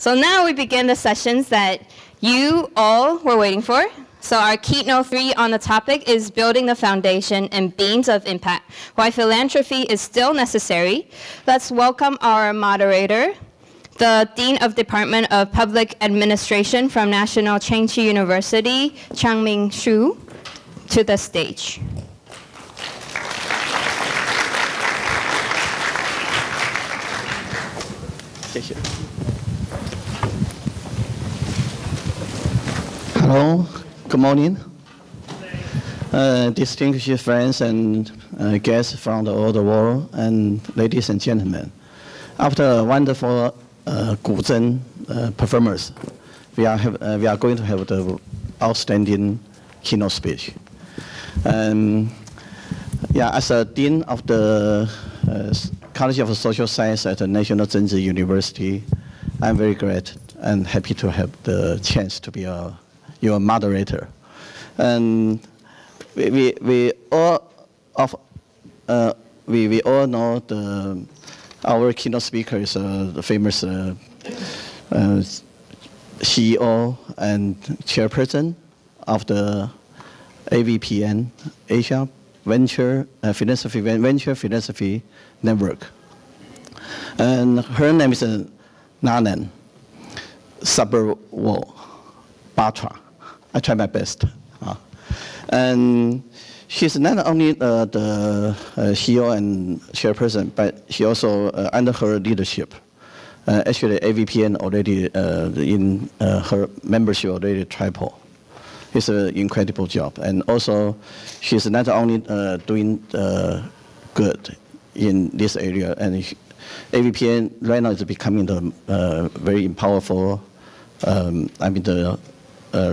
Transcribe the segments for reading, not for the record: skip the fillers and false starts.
So now we begin the sessions that you all were waiting for. So our keynote 3 on the topic is building the foundation and beams of impact, why philanthropy is still necessary. Let's welcome our moderator, the Dean of Department of Public Administration from National Chengchi University, Changming Xu, to the stage. Hello, good morning. Distinguished friends and guests from all over the world, and ladies and gentlemen. After a wonderful Guzhen performance, we are going to have the outstanding keynote speech. As a Dean of the College of Social Science at the National Zhenji University, I'm very glad and happy to have the chance to be your moderator. And we all know our keynote speaker is the famous CEO and chairperson of the AVPN, Asia Venture Philanthropy Network. And her name is Naina, Subberwal, Batra. I try my best. And she's not only the CEO and chairperson, but she also, under her leadership, actually AVPN already, in her membership already triple. It's an incredible job. And also, she's not only doing good in this area, and AVPN right now is becoming the very powerful, the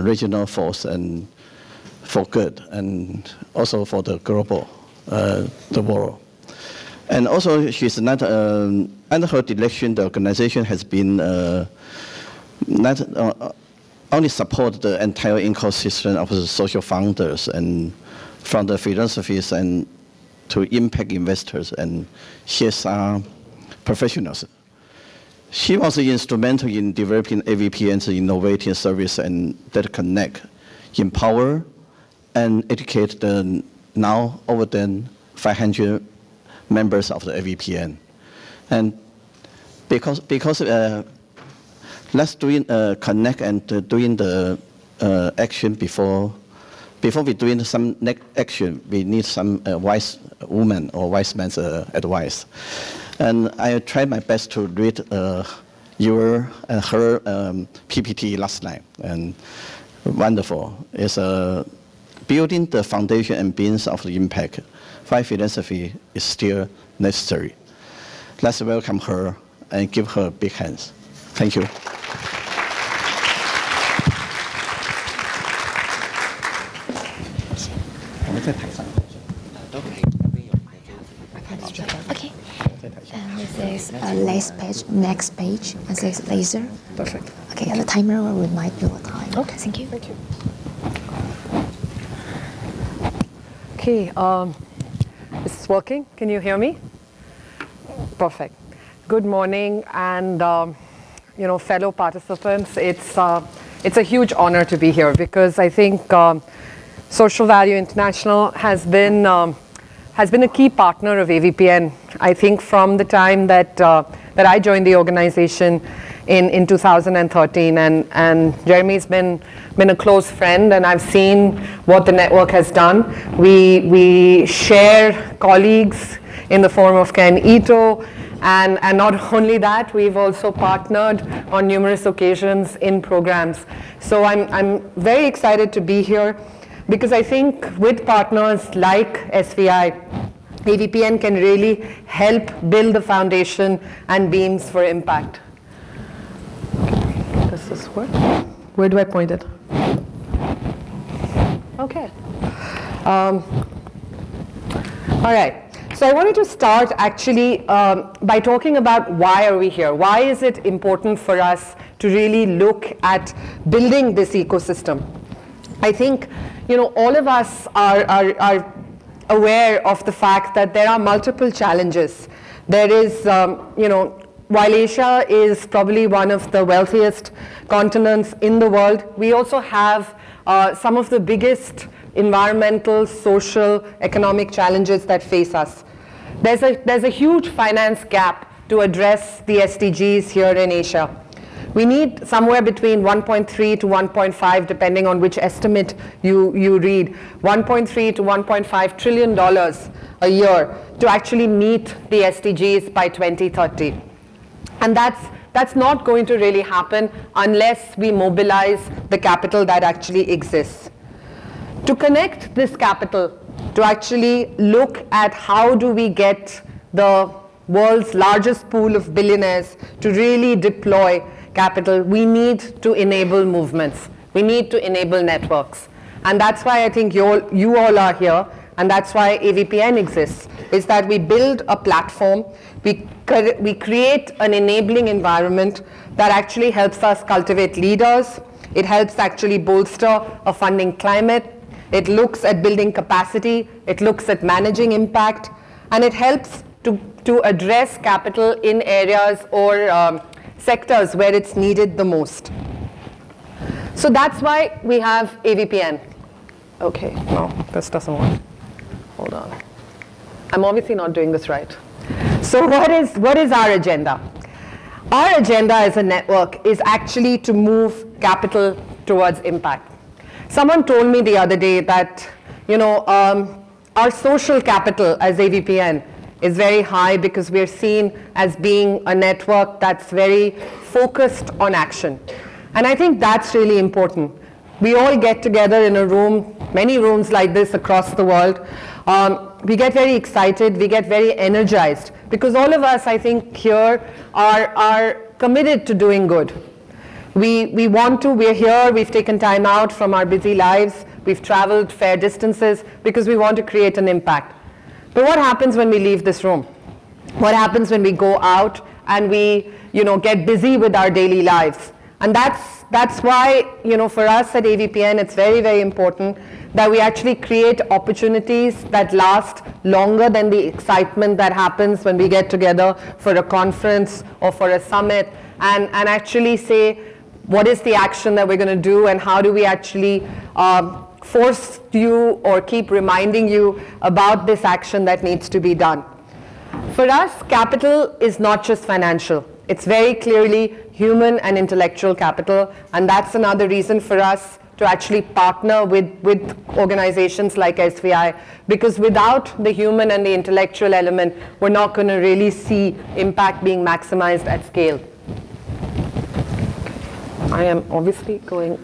regional force and for good, and also for the global, the world. And also, she's not, under her direction, the organization has been not only support the entire ecosystem of the social founders and from the philanthropists and to impact investors and CSR professionals. She was instrumental in developing AVPN's innovative service and that connect, empower, and educate the now over than 500 members of the AVPN. And because let's connect and doing the action before we doing some next action, we need some wise woman or wise man's advice. And I tried my best to read your and her PPT last night, and wonderful. It's building the foundation and beams of the impact. Why philanthropy is still necessary. Let's welcome her and give her big hands. Thank you. Okay. And this is next page. This is laser. Perfect. Okay, and the timer will remind you of time. Okay, thank you. Thank you. Okay, is this working? Can you hear me? Perfect. Good morning, and fellow participants. It's a huge honor to be here because I think Social Value International has been a key partner of AVPN. I think from the time that I joined the organization in 2013, and Jeremy's been a close friend, and I've seen what the network has done. We share colleagues in the form of Ken Ito, and not only that, we've also partnered on numerous occasions in programs. So I'm very excited to be here because I think with partners like SVI, AVPN can really help build the foundation and beams for impact. Does this work? Where do I point it? Okay. All right. So I wanted to start actually by talking about why are we here? Why is it important for us to really look at building this ecosystem? I think all of us are aware of the fact that there are multiple challenges. There is while Asia is probably one of the wealthiest continents in the world, we also have some of the biggest environmental, social, economic challenges that face us. There's a huge finance gap to address the SDGs here in Asia. We need somewhere between 1.3 to 1.5, depending on which estimate you read, 1.3 to 1.5 trillion dollars a year to actually meet the SDGs by 2030. And that's not going to really happen unless we mobilize the capital that actually exists. To connect this capital, to actually look at how do we get the world's largest pool of billionaires to really deploy capital, we need to enable movements. We need to enable networks. And that's why I think you all are here, and that's why AVPN exists, is that we build a platform, we create an enabling environment that actually helps us cultivate leaders, it helps actually bolster a funding climate, it looks at building capacity, it looks at managing impact, and it helps to address capital in areas or sectors where it's needed the most. So that's why we have AVPN. Okay, no, this doesn't work. Hold on. I'm obviously not doing this right. So what is our agenda? Our agenda as a network is actually to move capital towards impact. Someone told me the other day that, our social capital as AVPN is very high because we're seen as being a network that's very focused on action. And I think that's really important. We all get together in a room, many rooms like this across the world. We get very excited, we get very energized, because all of us, I think, here are committed to doing good. We're here, we've taken time out from our busy lives, we've traveled fair distances because we want to create an impact. But what happens when we leave this room? What happens when we go out and we, get busy with our daily lives? And that's why, for us at AVPN, it's very, very important that we actually create opportunities that last longer than the excitement that happens when we get together for a conference or for a summit, and actually say, what is the action that we're going to do, and how do we actually force you or keep reminding you about this action that needs to be done. For us, capital is not just financial. It's very clearly human and intellectual capital, and that's another reason for us to actually partner with organizations like SVI, because without the human and the intellectual element, we're not going to really see impact being maximized at scale. I am obviously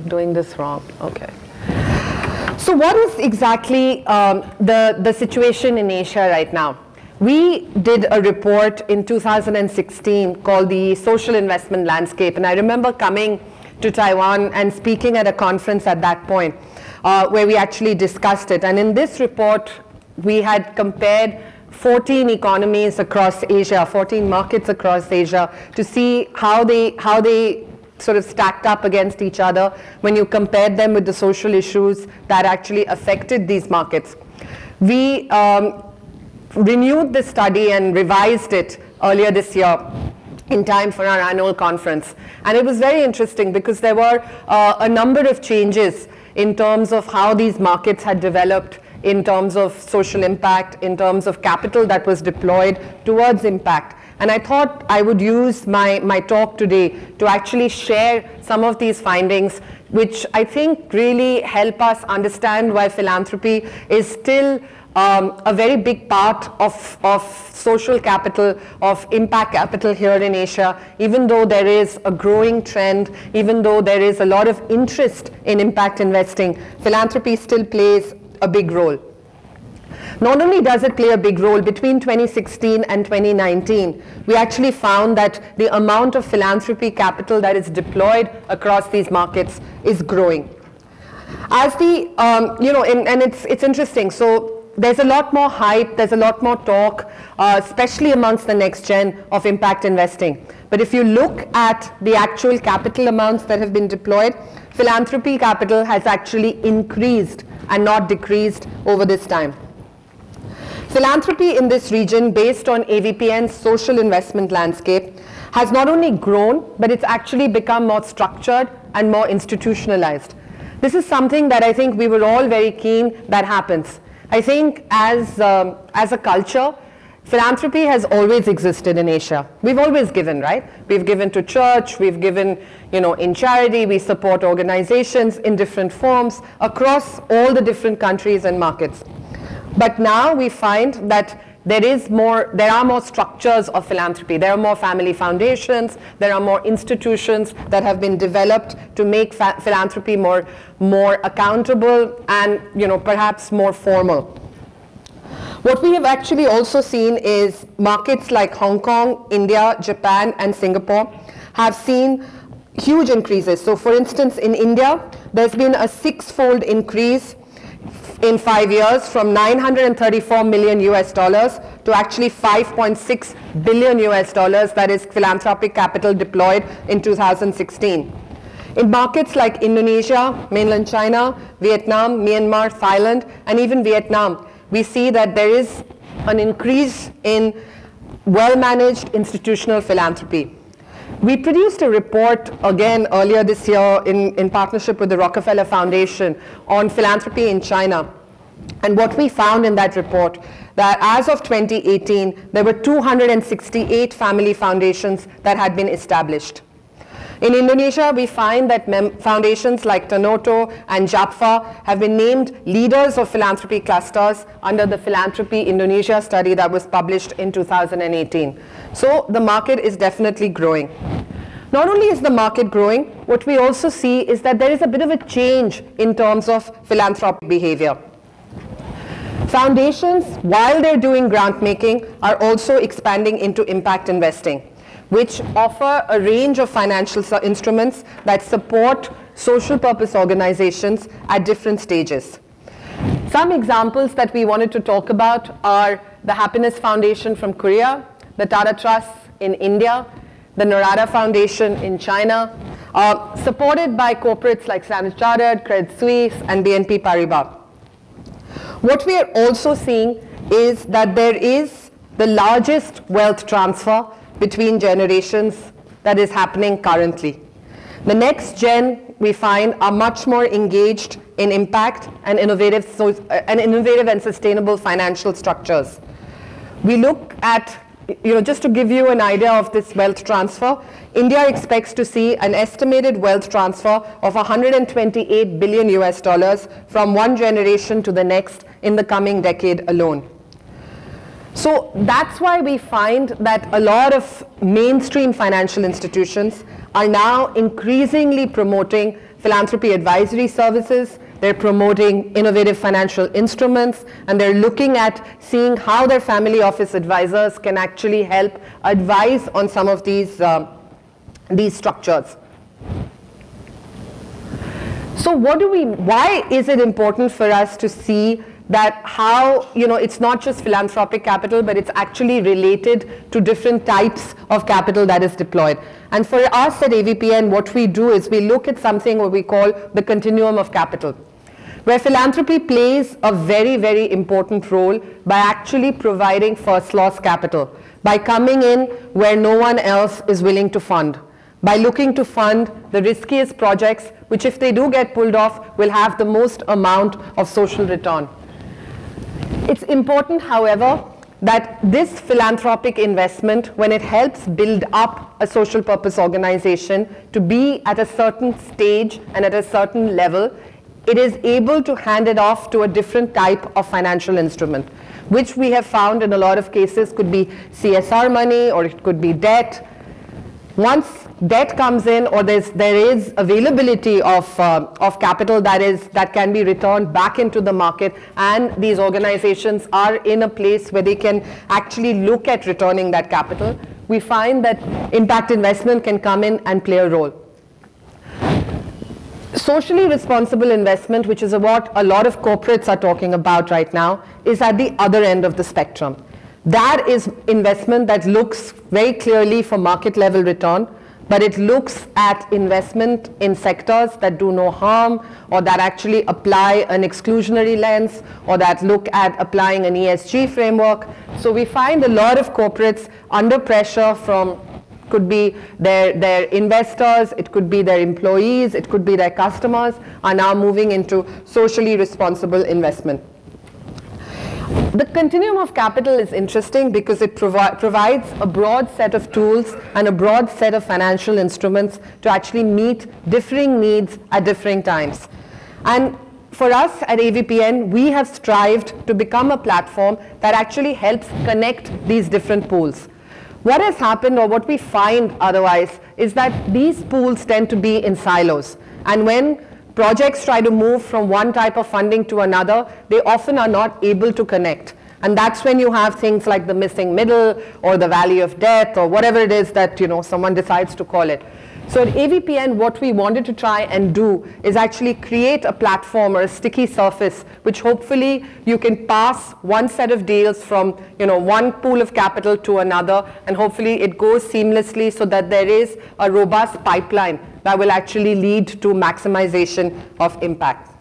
doing this wrong. Okay. So what is exactly the situation in Asia right now? We did a report in 2016 called the Social Investment Landscape, and I remember coming to Taiwan and speaking at a conference at that point where we actually discussed it. And in this report, we had compared 14 economies across Asia, 14 markets across Asia, to see how they sort of stacked up against each other when you compared them with the social issues that actually affected these markets. We renewed this study and revised it earlier this year in time for our annual conference. And it was very interesting because there were a number of changes in terms of how these markets had developed, in terms of social impact, in terms of capital that was deployed towards impact. And I thought I would use my talk today to actually share some of these findings, which I think really help us understand why philanthropy is still a very big part of social capital, of impact capital here in Asia, even though there is a growing trend, even though there is a lot of interest in impact investing, philanthropy still plays a big role. Not only does it play a big role, between 2016 and 2019, we actually found that the amount of philanthropy capital that is deployed across these markets is growing. As the, and it's interesting, so there's a lot more hype, there's a lot more talk, especially amongst the next gen of impact investing. But if you look at the actual capital amounts that have been deployed, philanthropy capital has actually increased and not decreased over this time. Philanthropy in this region, based on AVPN's social investment landscape, has not only grown, but it's actually become more structured and more institutionalized. This is something that I think we were all very keen that happens. I think as a culture, philanthropy has always existed in Asia. We've always given, right? We've given to church, we've given, in charity, we support organizations in different forms across all the different countries and markets. But now we find that there are more structures of philanthropy. There are more family foundations, there are more institutions that have been developed to make philanthropy more accountable and perhaps more formal. What we have actually also seen is markets like Hong Kong, India, Japan, and Singapore have seen huge increases. So for instance, in India, there's been a 6-fold increase in 5 years from $934 million to actually $5.6 billion that is philanthropic capital deployed in 2016. In markets like Indonesia, mainland China, Vietnam, Myanmar, Thailand, and even Vietnam, we see that there is an increase in well-managed institutional philanthropy. We produced a report again earlier this year in partnership with the Rockefeller Foundation on philanthropy in China. And what we found in that report, that as of 2018, there were 268 family foundations that had been established. In Indonesia, we find that foundations like Tanoto and Japfa have been named leaders of philanthropy clusters under the Philanthropy Indonesia study that was published in 2018. So the market is definitely growing. Not only is the market growing, what we also see is that there is a bit of a change in terms of philanthropic behavior. Foundations, while they're doing grant making, are also expanding into impact investing, which offer a range of financial instruments that support social purpose organizations at different stages. Some examples that we wanted to talk about are the Happiness Foundation from Korea, the Tata Trust in India, the Narada Foundation in China, supported by corporates like Standard Chartered, Credit Suisse, and BNP Paribas. What we are also seeing is that there is the largest wealth transfer between generations that is happening currently. The next gen, we find, are much more engaged in impact and innovative and sustainable financial structures. We look at, just to give you an idea of this wealth transfer, India expects to see an estimated wealth transfer of $128 billion from one generation to the next in the coming decade alone. So that's why we find that a lot of mainstream financial institutions are now increasingly promoting philanthropy advisory services. They're promoting innovative financial instruments, and they're looking at seeing how their family office advisors can actually help advise on some of these structures. So why is it important for us to see that how, it's not just philanthropic capital, but it's actually related to different types of capital that is deployed. And for us at AVPN, what we do is we look at something what we call the continuum of capital, where philanthropy plays a very, very important role by actually providing first loss capital, by coming in where no one else is willing to fund, by looking to fund the riskiest projects, which if they do get pulled off, will have the most amount of social return. It's important, however, that this philanthropic investment, when it helps build up a social purpose organization to be at a certain stage and at a certain level, it is able to hand it off to a different type of financial instrument, which we have found in a lot of cases could be CSR money, or it could be debt. Once debt comes in, or there is availability of capital that can be returned back into the market, and these organizations are in a place where they can actually look at returning that capital, we find that impact investment can come in and play a role. Socially responsible investment, which is what a lot of corporates are talking about right now, is at the other end of the spectrum. That is investment that looks very clearly for market level return, but it looks at investment in sectors that do no harm, or that actually apply an exclusionary lens, or that look at applying an ESG framework. So we find a lot of corporates under pressure from could be their investors, it could be their employees, it could be their customers, are now moving into socially responsible investment. The continuum of capital is interesting because it provides a broad set of tools and a broad set of financial instruments to actually meet differing needs at differing times. And for us at AVPN, we have strived to become a platform that actually helps connect these different pools. What has happened, or what we find otherwise, is that these pools tend to be in silos. And when projects try to move from one type of funding to another, they often are not able to connect. And that's when you have things like the missing middle or the valley of death or whatever it is that someone decides to call it. So at AVPN, what we wanted to try and do is actually create a platform or a sticky surface which hopefully you can pass one set of deals from one pool of capital to another, and hopefully it goes seamlessly so that there is a robust pipeline that will actually lead to maximization of impact.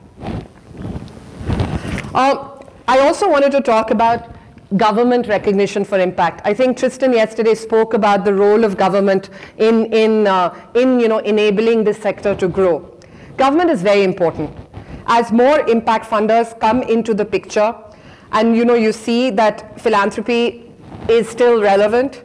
I also wanted to talk about government recognition for impact. I think Tristan yesterday spoke about the role of government in enabling this sector to grow. Government is very important. As more impact funders come into the picture, and you see that philanthropy is still relevant,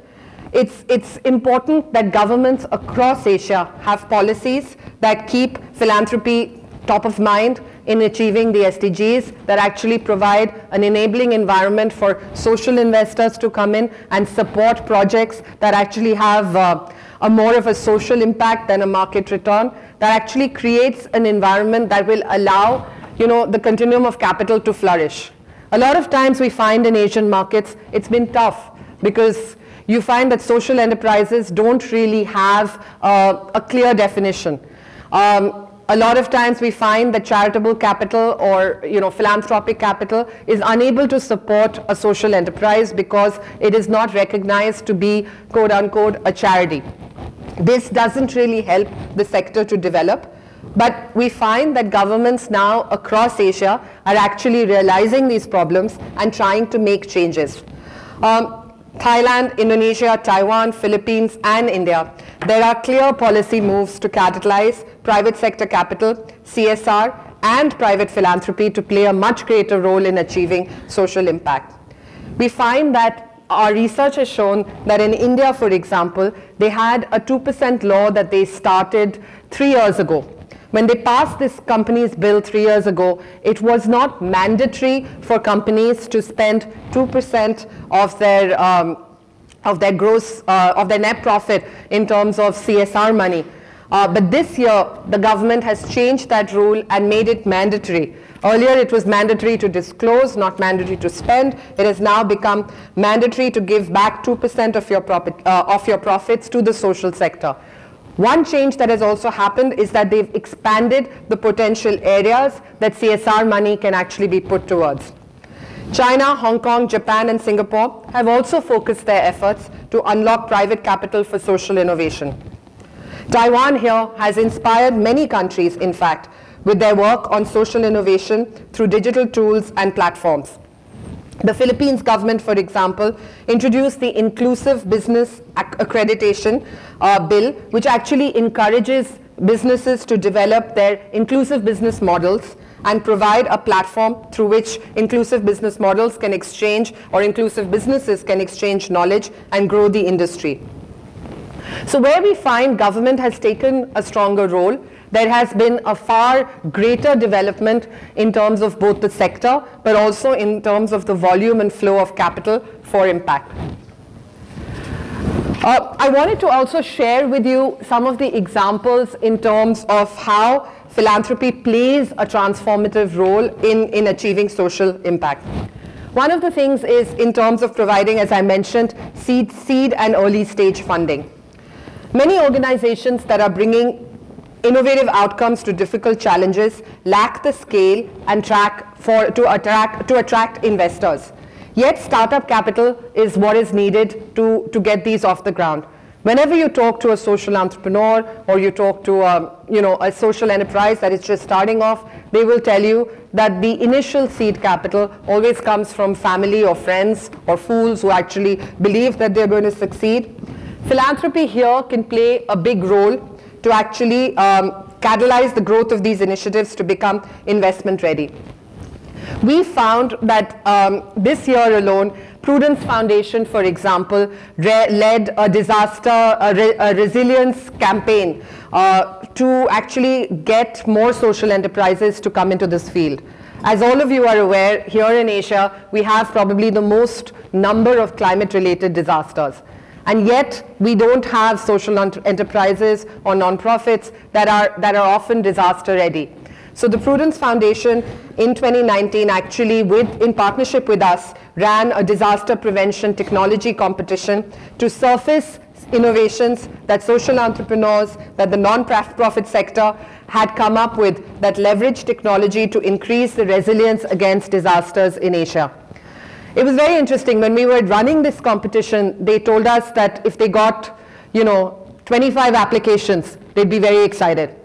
it's important that governments across Asia have policies that keep philanthropy top of mind in achieving the SDGs, that actually provide an enabling environment for social investors to come in and support projects that actually have a more of a social impact than a market return, that actually creates an environment that will allow the continuum of capital to flourish. A lot of times we find in Asian markets it's been tough because you find that social enterprises don't really have a clear definition. A lot of times we find that charitable capital or philanthropic capital is unable to support a social enterprise because it is not recognized to be quote unquote a charity. This doesn't really help the sector to develop, but we find that governments now across Asia are actually realizing these problems and trying to make changes. Thailand, Indonesia, Taiwan, Philippines, and India, there are clear policy moves to catalyze private sector capital, CSR, and private philanthropy to play a much greater role in achieving social impact. We find that our research has shown that in India, for example, they had a 2% law that they started 3 years ago. When they passed this companies bill 3 years ago, it was not mandatory for companies to spend 2% of their gross, of their net profit in terms of CSR money. But this year, the government has changed that rule and made it mandatory. Earlier, it was mandatory to disclose, not mandatory to spend. It has now become mandatory to give back 2% of your profits to the social sector. One change that has also happened is that they've expanded the potential areas that CSR money can actually be put towards. China, Hong Kong, Japan, and Singapore have also focused their efforts to unlock private capital for social innovation. Taiwan here has inspired many countries, in fact, with their work on social innovation through digital tools and platforms. The Philippines government, for example, introduced the Inclusive Business Accreditation Bill, which actually encourages businesses to develop their inclusive business models and provide a platform through which inclusive business models can exchange, or inclusive businesses can exchange knowledge and grow the industry. So where we find government has taken a stronger role, there has been a far greater development in terms of both the sector, but also in terms of the volume and flow of capital for impact. I wanted to also share with you some of the examples in terms of how philanthropy plays a transformative role in achieving social impact. One of the things is in terms of providing, as I mentioned, seed and early stage funding. Many organizations that are bringing innovative outcomes to difficult challenges lack the scale and to attract investors. Yet startup capital is what is needed to get these off the ground. Whenever you talk to a social entrepreneur or you talk to a social enterprise that is just starting off, they will tell you that the initial seed capital always comes from family or friends or fools who actually believe that they're going to succeed. Philanthropy here can play a big role to actually catalyze the growth of these initiatives to become investment ready. We found that this year alone, Prudence Foundation, for example, led a a resilience campaign to actually get more social enterprises to come into this field. As all of you are aware, here in Asia, we have probably the most number of climate-related disasters. And yet, we don't have social enterprises or non-profits that are often disaster-ready. So the Prudence Foundation in 2019 actually, in partnership with us, ran a disaster prevention technology competition to surface innovations that social entrepreneurs, that the non-profit sector had come up with that leverage technology to increase the resilience against disasters in Asia. It was very interesting. When we were running this competition, they told us that if they got, 25 applications, they'd be very excited.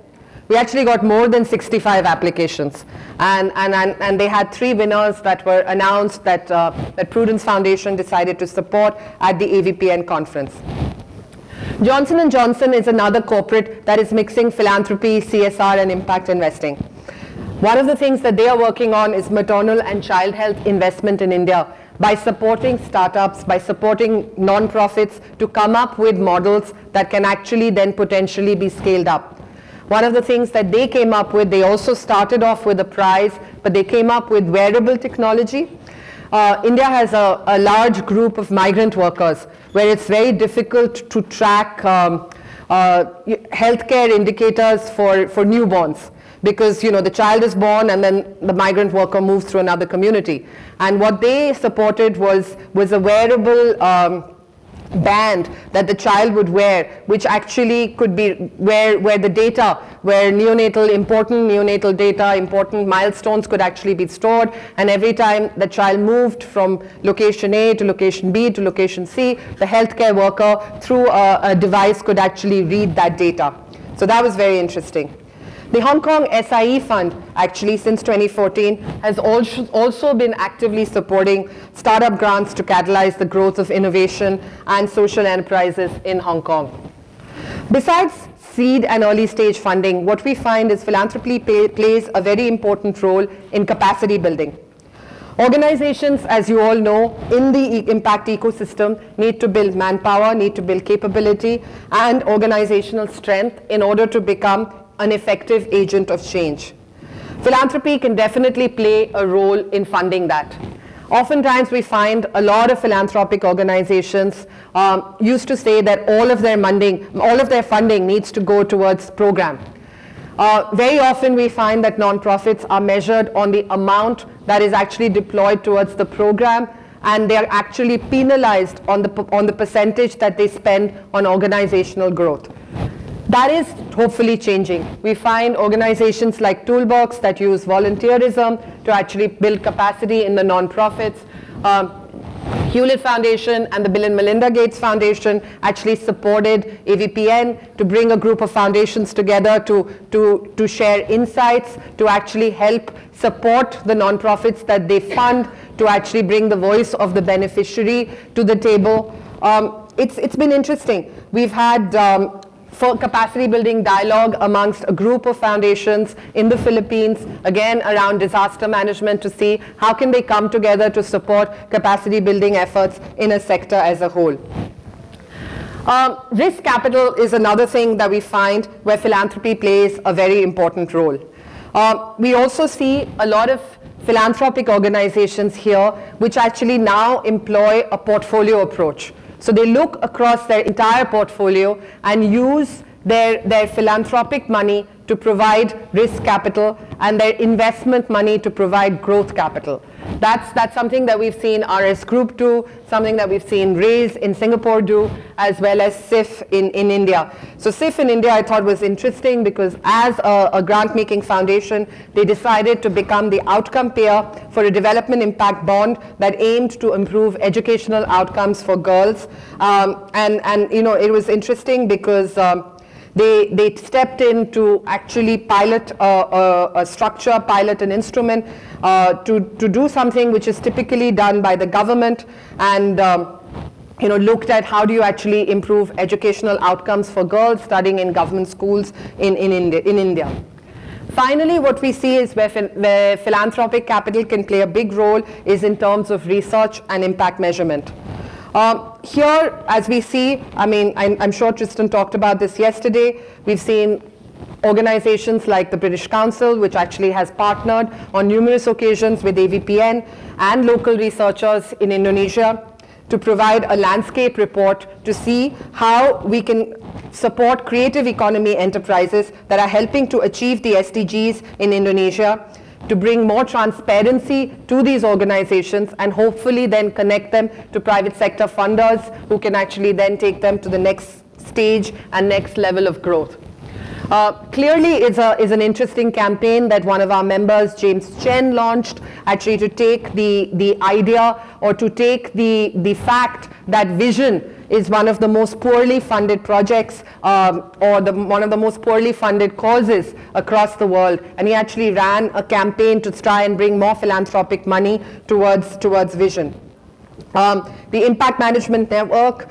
We actually got more than 65 applications. And they had 3 winners that were announced that Prudence Foundation decided to support at the AVPN conference. Johnson & Johnson is another corporate that is mixing philanthropy, CSR, and impact investing. One of the things that they are working on is maternal and child health investment in India by supporting startups, by supporting non-profits to come up with models that can actually then potentially be scaled up. One of the things that they came up with, they also started off with a prize, but they came up with wearable technology. India has a large group of migrant workers where it's very difficult to track healthcare indicators for newborns, because the child is born and then the migrant worker moves through another community. And what they supported was a wearable band that the child would wear, which actually could be where the data, where important neonatal data, important milestones could actually be stored, and every time the child moved from location A to location B to location C, the healthcare worker through a device could actually read that data. So that was very interesting. The Hong Kong SIE Fund, actually, since 2014, has also been actively supporting startup grants to catalyze the growth of innovation and social enterprises in Hong Kong. Besides seed and early stage funding, what we find is philanthropy plays a very important role in capacity building. Organizations, as you all know, in the impact ecosystem need to build manpower, need to build capability and organizational strength in order to become an effective agent of change. Philanthropy can definitely play a role in funding that. Oftentimes we find a lot of philanthropic organizations used to say that all of their funding needs to go towards program. Very often we find that nonprofits are measured on the amount that is actually deployed towards the program, and they are actually penalized on the percentage that they spend on organizational growth. That is hopefully changing. We find organizations like Toolbox that use volunteerism to actually build capacity in the nonprofits. Hewlett Foundation and the Bill and Melinda Gates Foundation actually supported AVPN to bring a group of foundations together to share insights, to actually help support the nonprofits that they fund, to actually bring the voice of the beneficiary to the table. It's been interesting. We've had for capacity building dialogue amongst a group of foundations in the Philippines, again around disaster management, to see how can they come together to support capacity building efforts in a sector as a whole. Risk capital is another thing that we find where philanthropy plays a very important role. We also see a lot of philanthropic organizations here which actually now employ a portfolio approach. So they look across their entire portfolio and use their philanthropic money to provide risk capital and their investment money to provide growth capital. That's something that we've seen RS Group do, something that we've seen RAISE in Singapore do, as well as SIF in India. So SIF in India I thought was interesting because as a grant-making foundation, they decided to become the outcome payer for a development impact bond that aimed to improve educational outcomes for girls. It was interesting because they stepped in to actually pilot a structure, pilot an instrument to do something which is typically done by the government, and looked at how do you actually improve educational outcomes for girls studying in government schools in India. Finally, what we see is where philanthropic capital can play a big role is in terms of research and impact measurement. Here, as we see, I'm sure Tristan talked about this yesterday, we've seen organizations like the British Council, which actually has partnered on numerous occasions with AVPN and local researchers in Indonesia to provide a landscape report to see how we can support creative economy enterprises that are helping to achieve the SDGs in Indonesia, to bring more transparency to these organizations and hopefully then connect them to private sector funders who can actually then take them to the next stage and next level of growth. Clearly is an interesting campaign that one of our members, James Chen, launched, actually to take the idea or to take the fact that vision is one of the most poorly funded projects or one of the most poorly funded causes across the world. And he actually ran a campaign to try and bring more philanthropic money towards vision. The Impact Management Network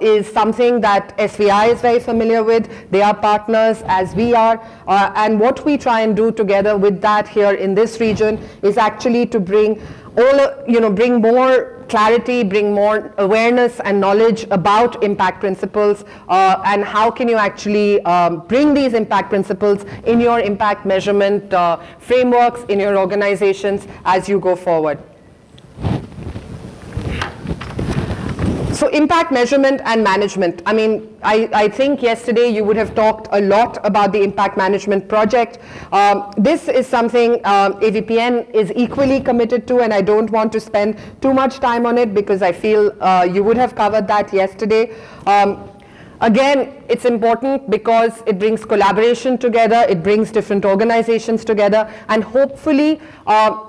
is something that SVI is very familiar with. They are partners as we are. And what we try and do together with that here in this region is actually to bring bring more clarity, bring more awareness and knowledge about impact principles and how can you actually bring these impact principles in your impact measurement frameworks in your organizations as you go forward. So impact measurement and management. I think yesterday you would have talked a lot about the impact management project. This is something AVPN is equally committed to, and I don't want to spend too much time on it because I feel you would have covered that yesterday. Again, it's important because it brings collaboration together, it brings different organizations together, and hopefully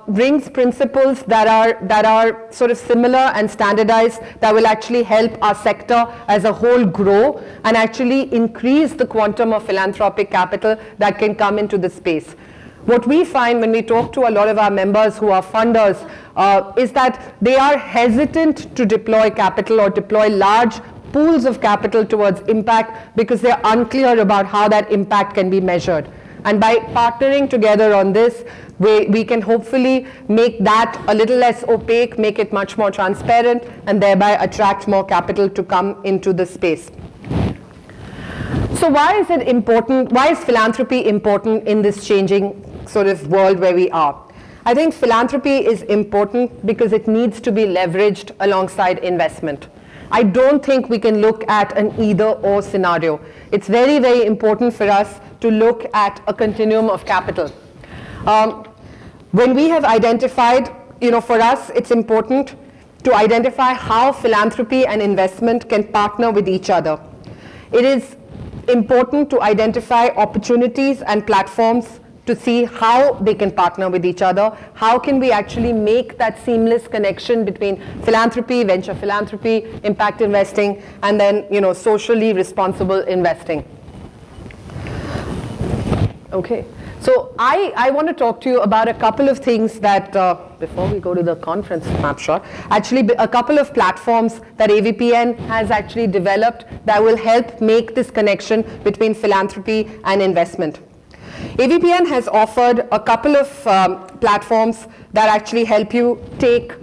brings principles that are sort of similar and standardized that will actually help our sector as a whole grow and actually increase the quantum of philanthropic capital that can come into the space. What we find when we talk to a lot of our members who are funders is that they are hesitant to deploy capital or deploy large pools of capital towards impact because they're unclear about how that impact can be measured. And by partnering together on this, we can hopefully make that a little less opaque, make it much more transparent, and thereby attract more capital to come into the space. So why is it important? Why is philanthropy important in this changing sort of world where we are? I think philanthropy is important because it needs to be leveraged alongside investment. I don't think we can look at an either-or scenario. It's very, very important for us to look at a continuum of capital. When we have identified, for us, it's important to identify how philanthropy and investment can partner with each other. It is important to identify opportunities and platforms to see how they can partner with each other. How can we actually make that seamless connection between philanthropy, venture philanthropy, impact investing, and then socially responsible investing. Okay, so I want to talk to you about a couple of things that, before we go to the conference snapshot, actually a couple of platforms that AVPN has actually developed that will help make this connection between philanthropy and investment. AVPN has offered a couple of platforms that actually help you take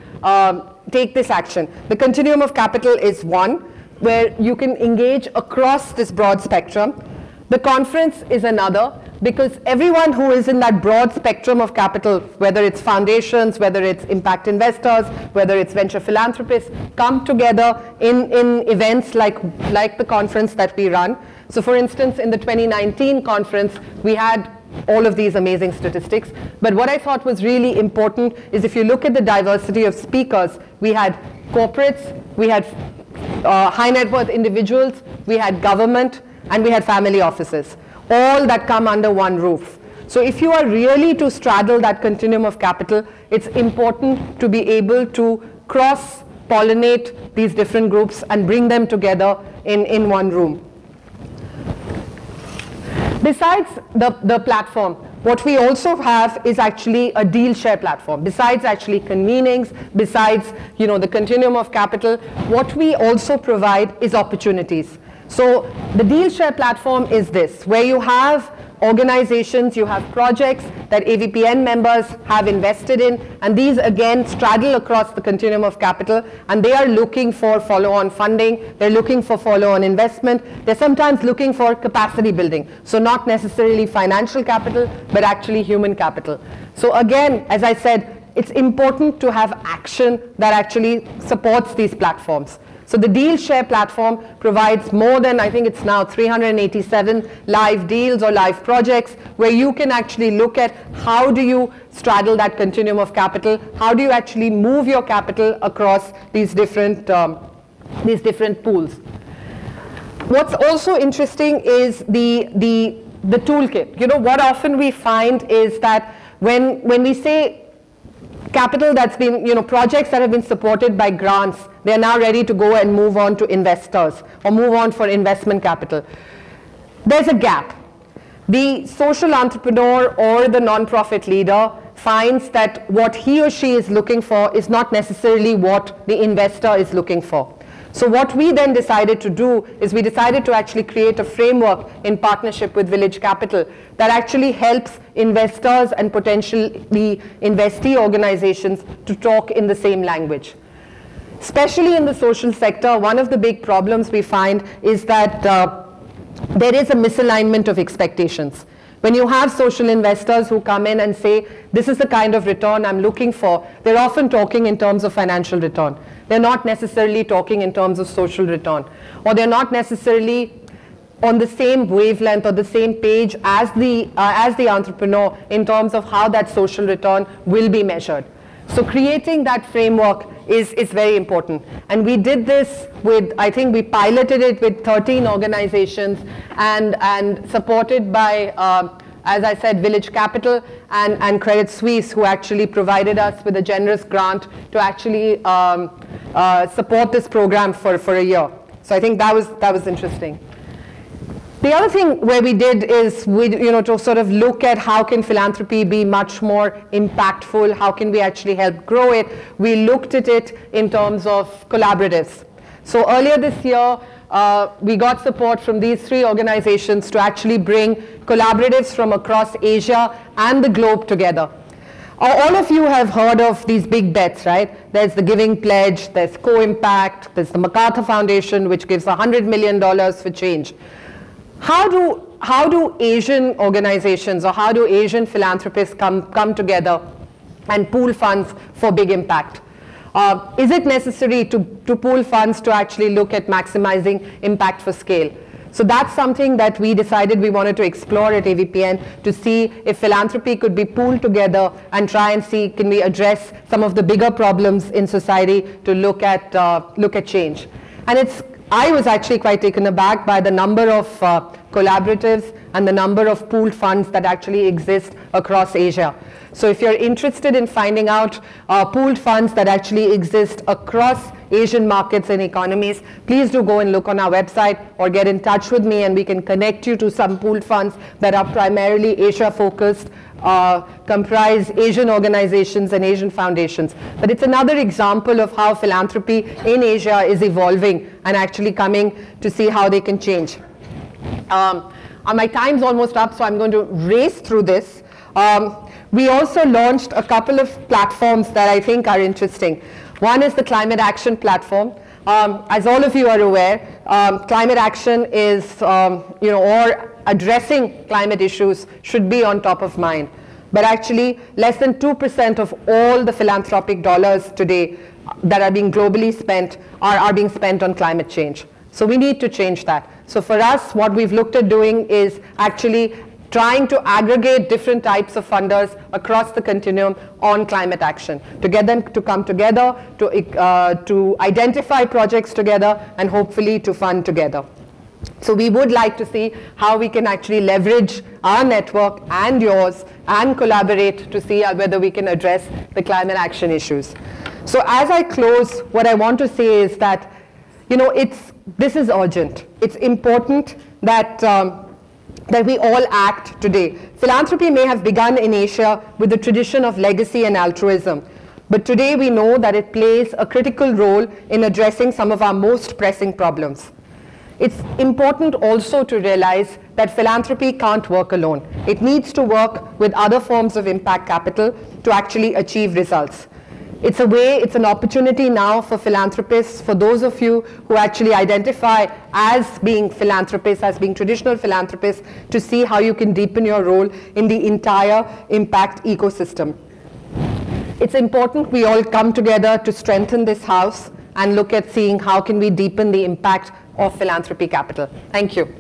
this action. The continuum of capital is one, where you can engage across this broad spectrum. The conference is another, because everyone who is in that broad spectrum of capital, whether it's foundations, whether it's impact investors, whether it's venture philanthropists, come together in events like the conference that we run. So for instance, in the 2019 conference, we had all of these amazing statistics. But what I thought was really important is if you look at the diversity of speakers, we had corporates, we had high net worth individuals, we had government, and we had family offices, all that come under one roof. So if you are really to straddle that continuum of capital, it's important to be able to cross-pollinate these different groups and bring them together in one room. Besides the platform, what we also have is actually a deal share platform. Besides actually convenings, besides the continuum of capital, what we also provide is opportunities. So the deal share platform is this, where you have organizations, you have projects that AVPN members have invested in, and these again straddle across the continuum of capital, and they are looking for follow-on funding, they're looking for follow-on investment, they're sometimes looking for capacity building. So not necessarily financial capital, but actually human capital. So again, as I said, it's important to have action that actually supports these platforms. So the deal share platform provides more than, I think it's now 387 live deals or live projects where you can actually look at how do you straddle that continuum of capital, how do you actually move your capital across these different pools. What's also interesting is the toolkit. What often we find is that when we say capital that's been, projects that have been supported by grants, they're now ready to go and move on to investors or move on for investment capital. There's a gap. The social entrepreneur or the nonprofit leader finds that what he or she is looking for is not necessarily what the investor is looking for. So what we then decided to do is we decided to actually create a framework in partnership with Village Capital that actually helps investors and potentially investee organizations to talk in the same language. Especially in the social sector, one of the big problems we find is that there is a misalignment of expectations. When you have social investors who come in and say, this is the kind of return I'm looking for, they're often talking in terms of financial return. They're not necessarily talking in terms of social return. Or they're not necessarily on the same wavelength or the same page as the entrepreneur in terms of how that social return will be measured. So creating that framework is very important. And we did this with, I think we piloted it with 13 organizations and supported by, as I said, Village Capital and Credit Suisse, who actually provided us with a generous grant to actually support this program for a year. So I think that was interesting. The other thing where we did is to sort of look at how can philanthropy be much more impactful, how can we actually help grow it. We looked at it in terms of collaboratives. So earlier this year, we got support from these 3 organizations to actually bring collaboratives from across Asia and the globe together. All of you have heard of these big bets, right? There's the Giving Pledge, there's Co-Impact, there's the MacArthur Foundation, which gives $100 million for change. How do Asian organizations or how do Asian philanthropists come together and pool funds for big impact? Is it necessary to pool funds to actually look at maximizing impact for scale? So that's something that we decided we wanted to explore at AVPN to see if philanthropy could be pooled together and try and see can we address some of the bigger problems in society to look at change. And I was actually quite taken aback by the number of collaboratives and the number of pooled funds that actually exist across Asia. So if you're interested in finding out pooled funds that actually exist across Asian markets and economies, please do go and look on our website or get in touch with me and we can connect you to some pooled funds that are primarily Asia focused, comprise Asian organizations and Asian foundations. But it's another example of how philanthropy in Asia is evolving and actually coming to see how they can change. My time's almost up, so I'm going to race through this. We also launched a couple of platforms that I think are interesting. One is the Climate Action Platform. As all of you are aware, climate action is, or addressing climate issues should be on top of mind. But actually, less than 2% of all the philanthropic dollars today that are being globally spent are being spent on climate change. So we need to change that. So for us, what we've looked at doing is actually trying to aggregate different types of funders across the continuum on climate action, to get them to come together, to identify projects together, and hopefully to fund together. So we would like to see how we can actually leverage our network and yours and collaborate to see whether we can address the climate action issues. So as I close, what I want to say is that, this is urgent. It's important that that we all act today. Philanthropy may have begun in Asia with the tradition of legacy and altruism, but today we know that it plays a critical role in addressing some of our most pressing problems. It's important also to realize that philanthropy can't work alone. It needs to work with other forms of impact capital to actually achieve results. It's an opportunity now for philanthropists, for those of you who actually identify as being philanthropists, as being traditional philanthropists, to see how you can deepen your role in the entire impact ecosystem. It's important we all come together to strengthen this house and look at seeing how can we deepen the impact of philanthropy capital. Thank you.